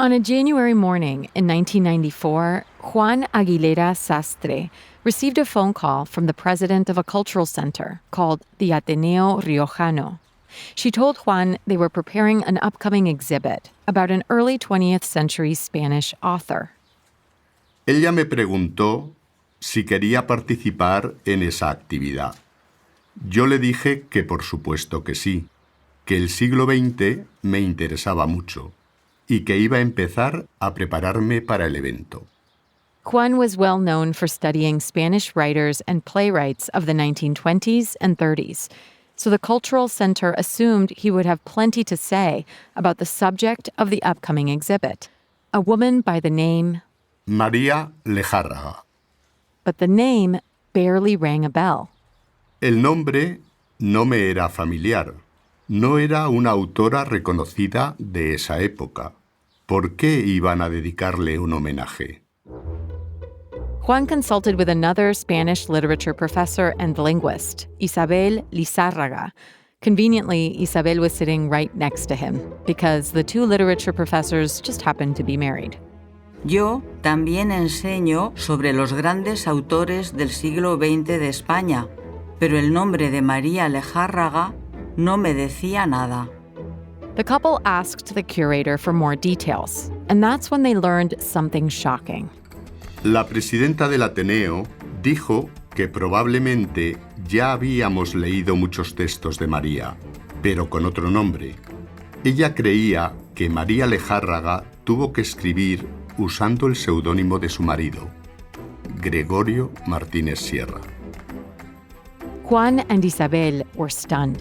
On a January morning in 1994, Juan Aguilera Sastre received a phone call from the president of a cultural center called the Ateneo Riojano. She told Juan they were preparing an upcoming exhibit about an early 20th century Spanish author. Ella me preguntó si quería participar en esa actividad. Yo le dije que por supuesto que sí, que el siglo XX me interesaba mucho y que iba a empezar a prepararme para el evento. Juan was well known for studying Spanish writers and playwrights of the 1920s and 30s, so the Cultural Center assumed he would have plenty to say about the subject of the upcoming exhibit, a woman by the name María Lejárraga. But the name barely rang a bell. El nombre no me era familiar. No era una autora reconocida de esa época. ¿Por qué iban a dedicarle un homenaje? Juan consulted with another Spanish literature professor and linguist, Isabel Lizárraga. Conveniently, Isabel was sitting right next to him because the two literature professors just happened to be married. Yo también enseño sobre los grandes autores del siglo XX de España, pero el nombre de María Lejárraga no me decía nada. The couple asked the curator for more details, and that's when they learned something shocking. La presidenta del Ateneo dijo que probablemente ya habíamos leído muchos textos de María, pero con otro nombre. Ella creía que María Lejárraga tuvo que escribir usando el seudónimo de su marido, Gregorio Martínez Sierra. Juan and Isabel were stunned.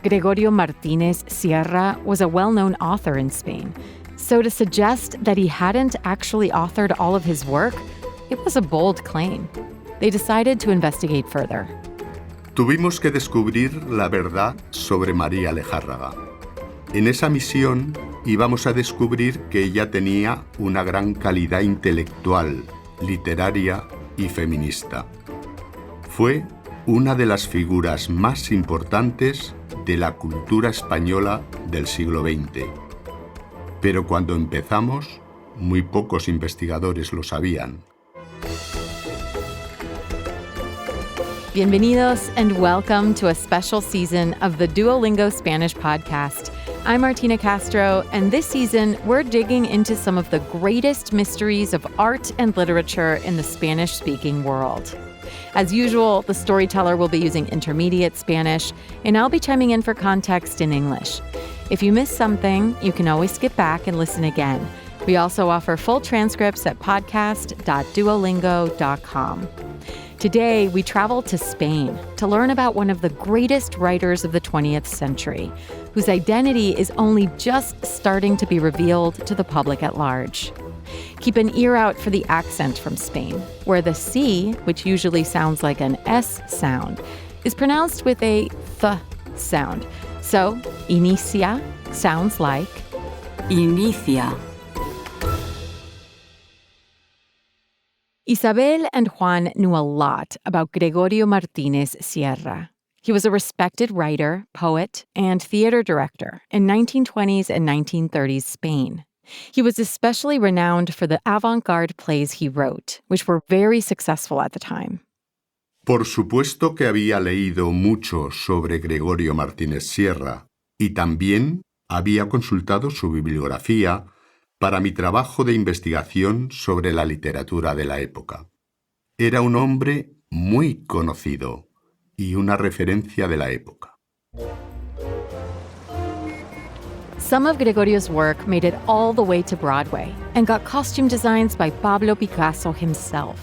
Gregorio Martínez Sierra was a well-known author in Spain, so to suggest that he hadn't actually authored all of his work, it was a bold claim. They decided to investigate further. Tuvimos que descubrir la verdad sobre María Lejárraga. En esa misión íbamos a descubrir que ella tenía una gran calidad intelectual, literaria y feminista. Fue una de las figuras más importantes de la cultura española del siglo XX. Pero cuando empezamos, muy pocos investigadores lo sabían. Bienvenidos and welcome to a special season of the Duolingo Spanish podcast. I'm Martina Castro, and this season we're digging into some of the greatest mysteries of art and literature in the Spanish-speaking world. As usual, the storyteller will be using intermediate Spanish, and I'll be chiming in for context in English. If you missed something, you can always skip back and listen again. We also offer full transcripts at podcast.duolingo.com. Today, we travel to Spain to learn about one of the greatest writers of the 20th century, whose identity is only just starting to be revealed to the public at large. Keep an ear out for the accent from Spain, where the C, which usually sounds like an S sound, is pronounced with a th sound. So, inicia sounds like Inicia. Isabel and Juan knew a lot about Gregorio Martínez Sierra. He was a respected writer, poet, and theater director in 1920s and 1930s Spain. He was especially renowned for the avant-garde plays he wrote, which were very successful at the time. Por supuesto que había leído mucho sobre Gregorio Martínez Sierra y también había consultado su bibliografía para mi trabajo de investigación sobre la literatura de la época. Era un hombre muy conocido y una referencia de la época. Some of Gregorio's work made it all the way to Broadway and got costume designs by Pablo Picasso himself.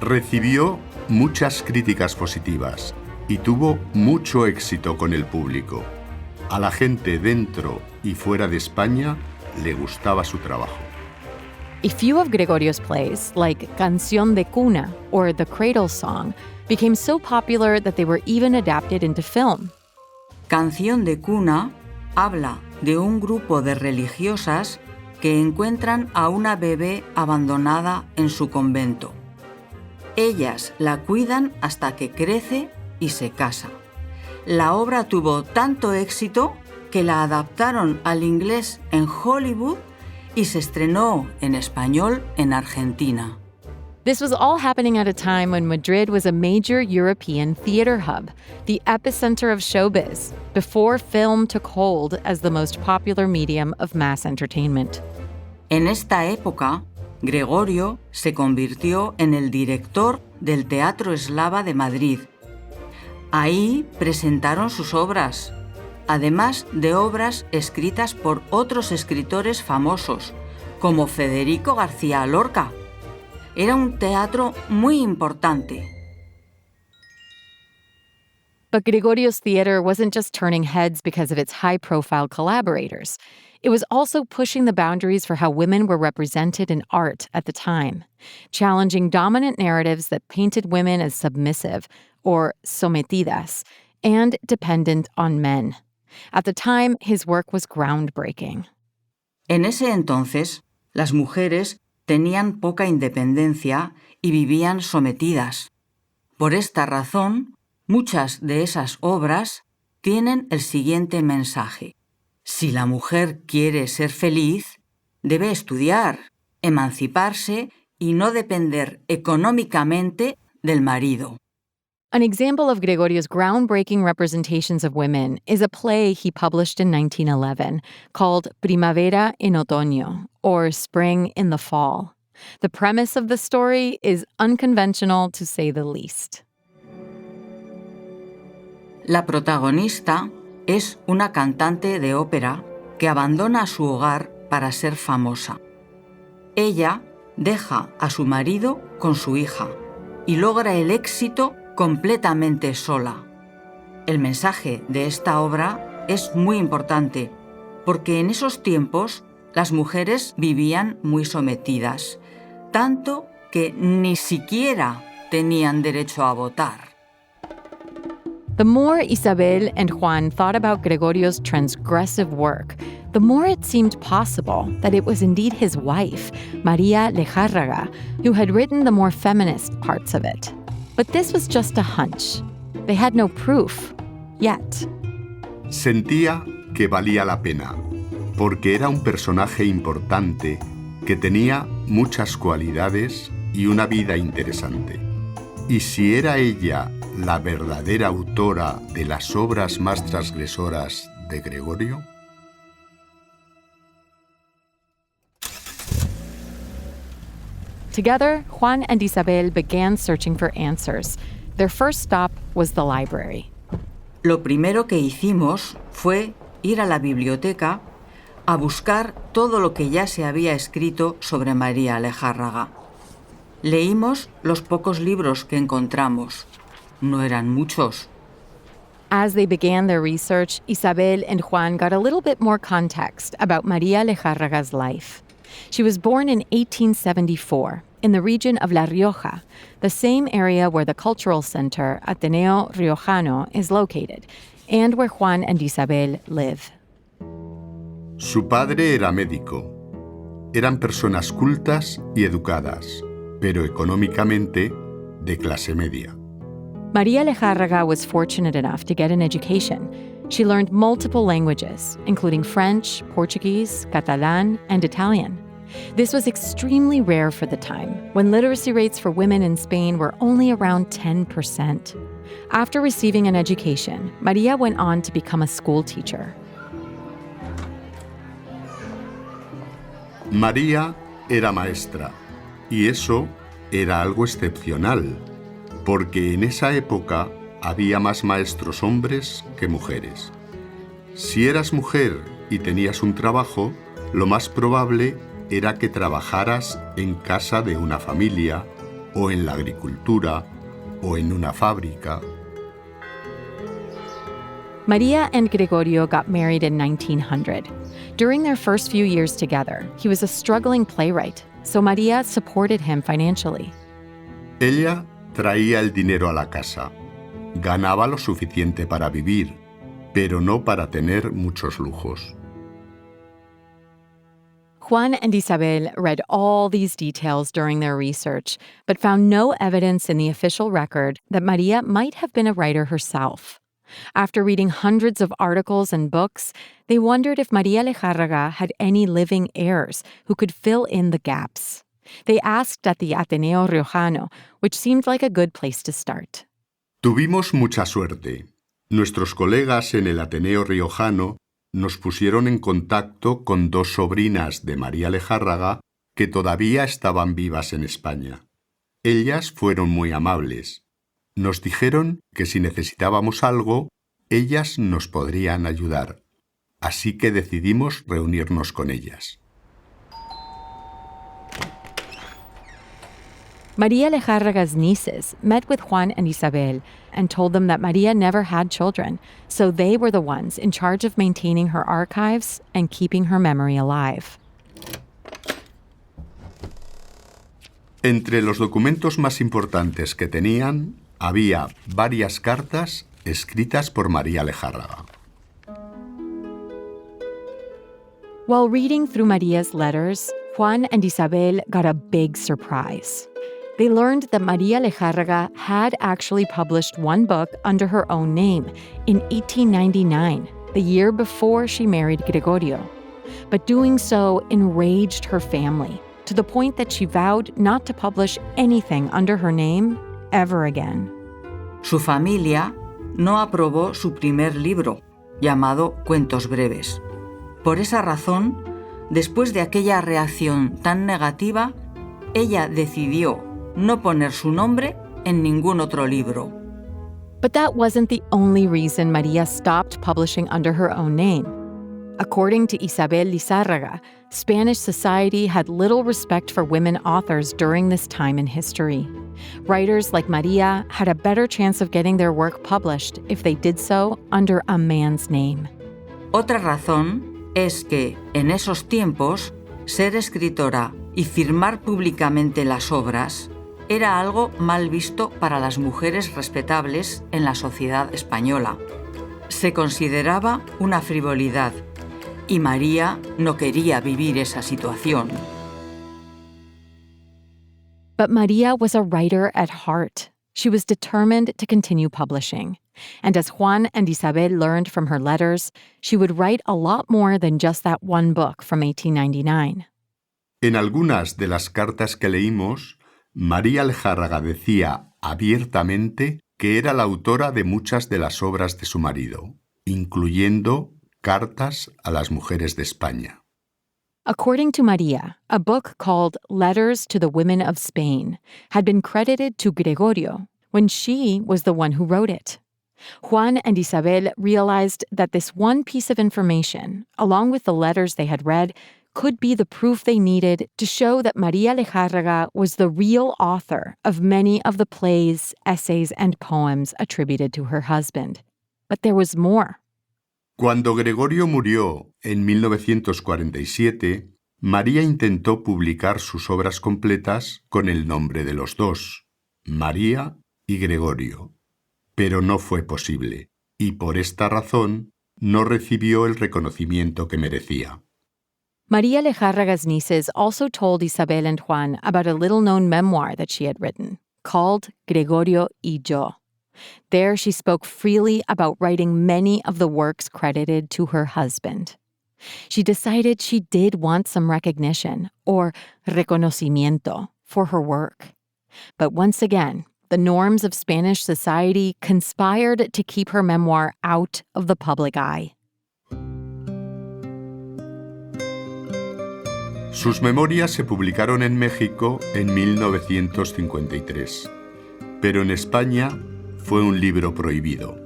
Recibió muchas críticas positivas y tuvo mucho éxito con el público. A la gente dentro y fuera de España le gustaba su trabajo. A few of Gregorio's plays, like Canción de Cuna or The Cradle Song, became so popular that they were even adapted into film. Canción de Cuna habla de un grupo de religiosas que encuentran a una bebé abandonada en su convento. Ellas la cuidan hasta que crece y se casa. La obra tuvo tanto éxito que la adaptaron al inglés en Hollywood y se estrenó en español en Argentina. This was all happening at a time when Madrid was a major European theater hub, the epicenter of showbiz, before film took hold as the most popular medium of mass entertainment. En esta época, Gregorio se convirtió en el director del Teatro Eslava de Madrid. Ahí presentaron sus obras, además de obras escritas por otros escritores famosos, como Federico García Lorca. Era un teatro muy importante. But Gregorio's theater wasn't just turning heads because of its high-profile collaborators. It was also pushing the boundaries for how women were represented in art at the time, challenging dominant narratives that painted women as submissive, or sometidas, and dependent on men. At the time, his work was groundbreaking. En ese entonces, las mujeres tenían poca independencia y vivían sometidas. Por esta razón, muchas de esas obras tienen el siguiente mensaje. Si la mujer quiere ser feliz, debe estudiar, emanciparse y no depender económicamente del marido. An example of Gregorio's groundbreaking representations of women is a play he published in 1911 called Primavera en Otoño, or Spring in the Fall. The premise of the story is unconventional, to say the least. La protagonista es una cantante de ópera que abandona su hogar para ser famosa. Ella deja a su marido con su hija y logra el éxito completamente sola. El mensaje de esta obra es muy importante porque en esos tiempos las mujeres vivían muy sometidas, tanto que ni siquiera tenían derecho a votar. The more Isabel and Juan thought about Gregorio's transgressive work, the more it seemed possible that it was indeed his wife, María Lejárraga, who had written the more feminist parts of it. But this was just a hunch. They had no proof, yet. Sentía que valía la pena, porque era un personaje importante que tenía muchas cualidades y una vida interesante. Y si era ella la verdadera autora de las obras más transgresoras de Gregorio? Together, Juan and Isabel began searching for answers. Their first stop was the library. Lo primero que hicimos fue ir a la biblioteca a buscar todo lo que ya se había escrito sobre María Lejárraga. Leímos los pocos libros que encontramos. No eran muchos. As they began their research, Isabel and Juan got a little bit more context about María Lejárraga's life. She was born in 1874 in the region of La Rioja, the same area where the cultural center Ateneo Riojano is located, and where Juan and Isabel live. Su padre era médico. Eran personas cultas y educadas, pero económicamente de clase media. María Lejárraga was fortunate enough to get an education. She learned multiple languages, including French, Portuguese, Catalan, and Italian. This was extremely rare for the time, when literacy rates for women in Spain were only around 10%. After receiving an education, María went on to become a school teacher. María era maestra, y eso era algo excepcional, porque en esa época había más maestros hombres que mujeres. Si eras mujer y tenías un trabajo, lo más probable era que trabajaras en casa de una familia, o en la agricultura, o en una fábrica. María and Gregorio got married in 1900. During their first few years together, he was a struggling playwright, so María supported him financially. Ella traía el dinero a la casa. Ganaba lo suficiente para vivir, pero no para tener muchos lujos. Juan and Isabel read all these details during their research, but found no evidence in the official record that María might have been a writer herself. After reading hundreds of articles and books, they wondered if María Lejárraga had any living heirs who could fill in the gaps. They asked at the Ateneo Riojano, which seemed like a good place to start. Tuvimos mucha suerte. Nuestros colegas en el Ateneo Riojano nos pusieron en contacto con dos sobrinas de María Lejárraga que todavía estaban vivas en España. Ellas fueron muy amables. Nos dijeron que si necesitábamos algo, ellas nos podrían ayudar. Así que decidimos reunirnos con ellas. María Lejárraga's nieces met with Juan and Isabel and told them that María never had children, so they were the ones in charge of maintaining her archives and keeping her memory alive. Entre los documentos más importantes que tenían, había varias cartas escritas por María Lejárraga. While reading through Maria's letters, Juan and Isabel got a big surprise. They learned that María Lejárraga had actually published one book under her own name in 1899, the year before she married Gregorio. But doing so enraged her family, to the point that she vowed not to publish anything under her name ever again. Su familia no aprobó su primer libro, llamado Cuentos Breves. Por esa razón, después de aquella reacción tan negativa, ella decidió no poner su nombre en ningún otro libro. But that wasn't the only reason María stopped publishing under her own name. According to Isabel Lizárraga, Spanish society had little respect for women authors during this time in history. Writers like María had a better chance of getting their work published if they did so under a man's name. Otra razón es que, en esos tiempos, ser escritora y firmar públicamente las obras era algo mal visto para las mujeres respetables en la sociedad española. Se consideraba una frivolidad y María no quería vivir esa situación. But María was a writer at heart. She was determined to continue publishing. And as Juan and Isabel learned from her letters, she would write a lot more than just that one book from 1899. En algunas de las cartas que leímos, María Lejárraga decía abiertamente que era la autora de muchas de las obras de su marido, incluyendo Cartas a las mujeres de España. According to María, a book called Letters to the Women of Spain had been credited to Gregorio when she was the one who wrote it. Juan and Isabel realized that this one piece of information, along with the letters they had read, could be the proof they needed to show that María Lejárraga was the real author of many of the plays, essays, and poems attributed to her husband. But there was more. Cuando Gregorio murió en 1947, María intentó publicar sus obras completas con el nombre de los dos, María y Gregorio, pero no fue posible, y por esta razón no recibió el reconocimiento que merecía. María Lejárraga's nieces also told Isabel and Juan about a little-known memoir that she had written, called Gregorio y Yo. There she spoke freely about writing many of the works credited to her husband. She decided she did want some recognition, or reconocimiento, for her work. But once again, the norms of Spanish society conspired to keep her memoir out of the public eye. Sus memorias se publicaron en México en 1953, pero en España fue un libro prohibido.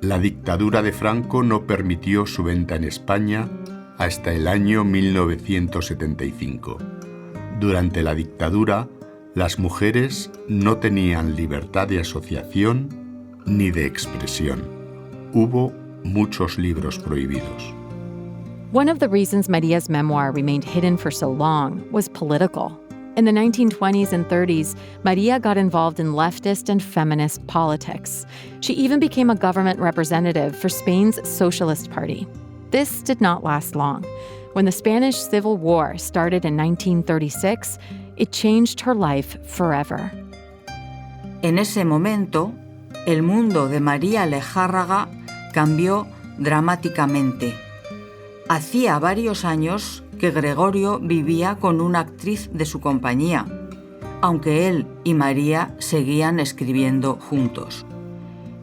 La dictadura de Franco no permitió su venta en España hasta el año 1975. Durante la dictadura, las mujeres no tenían libertad de asociación ni de expresión. Hubo muchos libros prohibidos. One of the reasons María's memoir remained hidden for so long was political. In the 1920s and 30s, María got involved in leftist and feminist politics. She even became a government representative for Spain's Socialist Party. This did not last long. When the Spanish Civil War started in 1936, it changed her life forever. En ese momento, el mundo de María Lejárraga cambió dramáticamente. Hacía varios años que Gregorio vivía con una actriz de su compañía, aunque él y María seguían escribiendo juntos.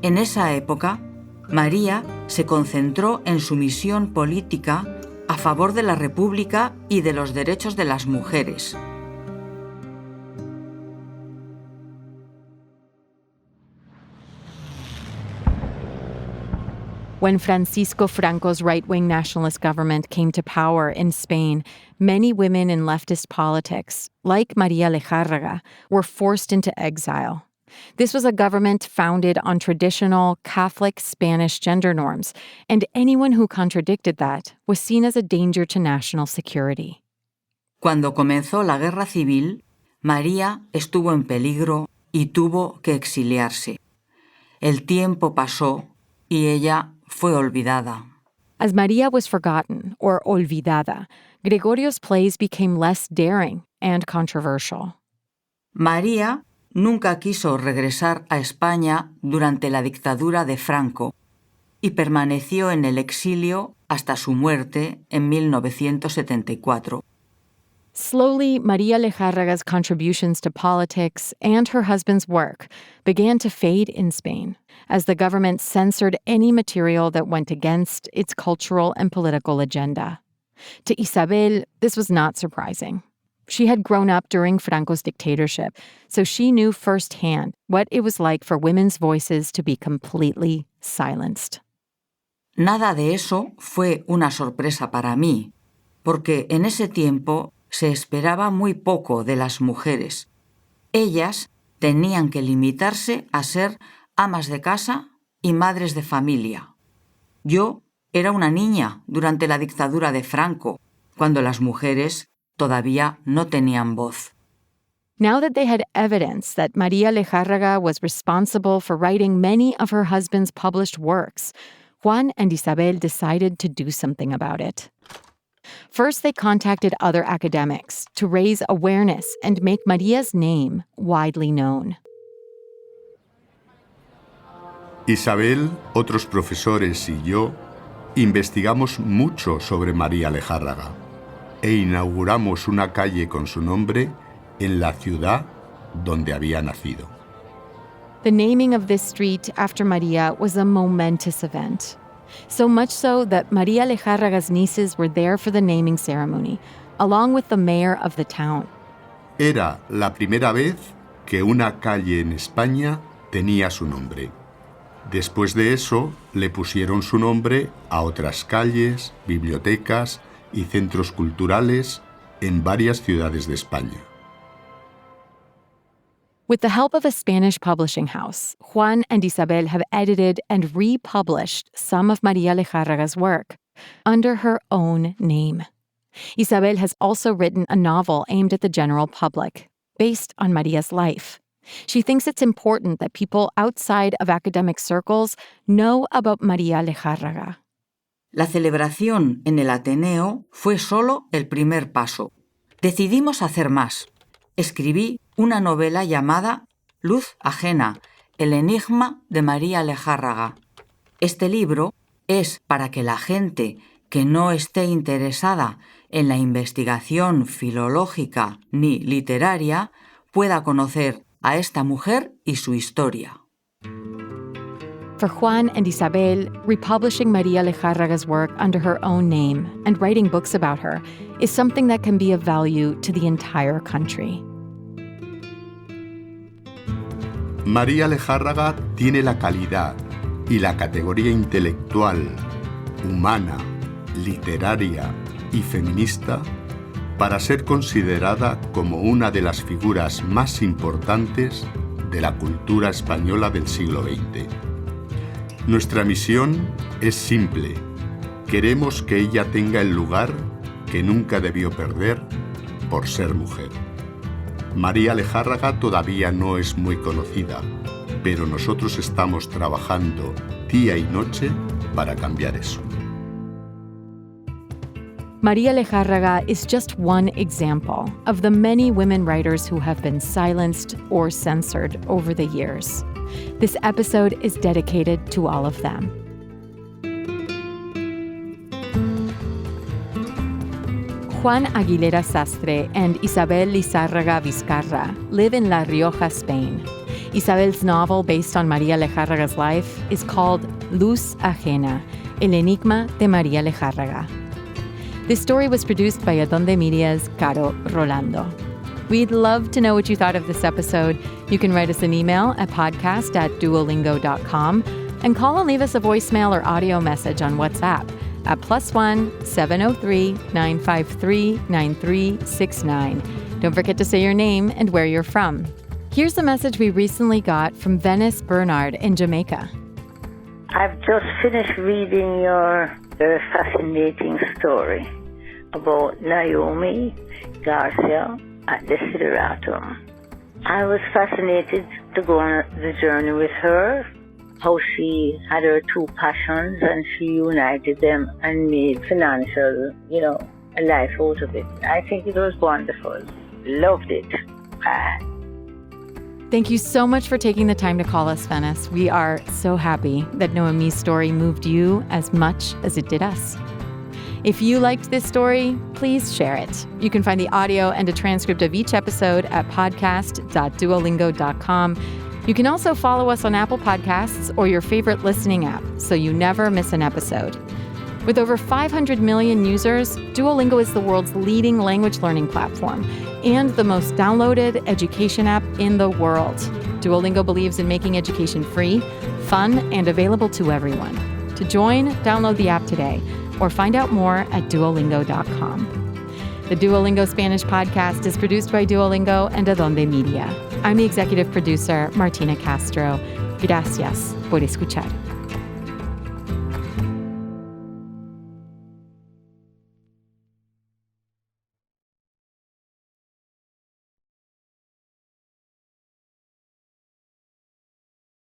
En esa época, María se concentró en su misión política a favor de la República y de los derechos de las mujeres. When Francisco Franco's right-wing nationalist government came to power in Spain, many women in leftist politics, like María Lejárraga, were forced into exile. This was a government founded on traditional Catholic Spanish gender norms, and anyone who contradicted that was seen as a danger to national security. Cuando comenzó la guerra civil, María estuvo en peligro y tuvo que exiliarse. El tiempo pasó y ella fue olvidada. As María was forgotten, or olvidada, Gregorio's plays became less daring and controversial. María nunca quiso regresar a España durante la dictadura de Franco y permaneció en el exilio hasta su muerte en 1974. Slowly, María Lejárraga's contributions to politics and her husband's work began to fade in Spain as the government censored any material that went against its cultural and political agenda. To Isabel, this was not surprising. She had grown up during Franco's dictatorship, so she knew firsthand what it was like for women's voices to be completely silenced. Nada de eso fue una sorpresa para mí, porque en ese tiempo se esperaba muy poco de las mujeres. Ellas tenían que limitarse a ser amas de casa y madres de familia. Yo era una niña durante la dictadura de Franco, cuando las mujeres todavía no tenían voz. Now that they had evidence that María Lejárraga was responsible for writing many of her husband's published works, Juan and Isabel decided to do something about it. First, they contacted other academics to raise awareness and make María's name widely known. Isabel, otros profesores y yo investigamos mucho sobre María Lejárraga e inauguramos una calle con su nombre en la ciudad donde había nacido. The naming of this street after María was a momentous event. So much so that María Lejárraga's nieces were there for the naming ceremony, along with the mayor of the town. Era la primera vez que una calle en España tenía su nombre. Después de eso, le pusieron su nombre a otras calles, bibliotecas y centros culturales en varias ciudades de España. With the help of a Spanish publishing house, Juan and Isabel have edited and republished some of María Lejárraga's work under her own name. Isabel has also written a novel aimed at the general public, based on María's life. She thinks it's important that people outside of academic circles know about María Lejárraga. La celebración en el Ateneo fue solo el primer paso. Decidimos hacer más. Escribí una novela llamada Luz ajena, el enigma de María Lejárraga. Este libro es para que la gente que no esté interesada en la investigación filológica ni literaria pueda conocer a esta mujer y su historia. For Juan and Isabel, republishing María Lejárraga's work under her own name and writing books about her is something that can be of value to the entire country. María Lejárraga tiene la calidad y la categoría intelectual, humana, literaria y feminista para ser considerada como una de las figuras más importantes de la cultura española del siglo XX. Nuestra misión es simple. Queremos que ella tenga el lugar que nunca debió perder por ser mujer. María Lejárraga todavía no es muy conocida, pero nosotros estamos trabajando día y noche para cambiar eso. María Lejárraga is just one example of the many women writers who have been silenced or censored over the years. This episode is dedicated to all of them. Juan Aguilera Sastre and Isabel Lizárraga Vizcarra live in La Rioja, Spain. Isabel's novel, based on María Lejárraga's life, is called Luz Ajena, El Enigma de María Lejárraga. This story was produced by Adonde Media's Caro Rolando. We'd love to know what you thought of this episode. You can write us an email at podcast@duolingo.com and call and leave us a voicemail or audio message on WhatsApp at +1 703 953 9369. Don't forget to say your name and where you're from. Here's the message we recently got from Venice Bernard in Jamaica. I've just finished reading your very fascinating story about Naomi Garcia at the Sideratum. I was fascinated to go on the journey with her, how she had her two passions and she united them and made financial, a life out of it. I think it was wonderful. Loved it. Thank you so much for taking the time to call us, Venice. We are so happy that Noemi's story moved you as much as it did us. If you liked this story, please share it. You can find the audio and a transcript of each episode at podcast.duolingo.com. You can also follow us on Apple Podcasts or your favorite listening app so you never miss an episode. With over 500 million users, Duolingo is the world's leading language learning platform and the most downloaded education app in the world. Duolingo believes in making education free, fun, and available to everyone. To join, download the app today or find out more at duolingo.com. The Duolingo Spanish podcast is produced by Duolingo and Adonde Media. I'm the executive producer, Martina Castro. Gracias por escuchar.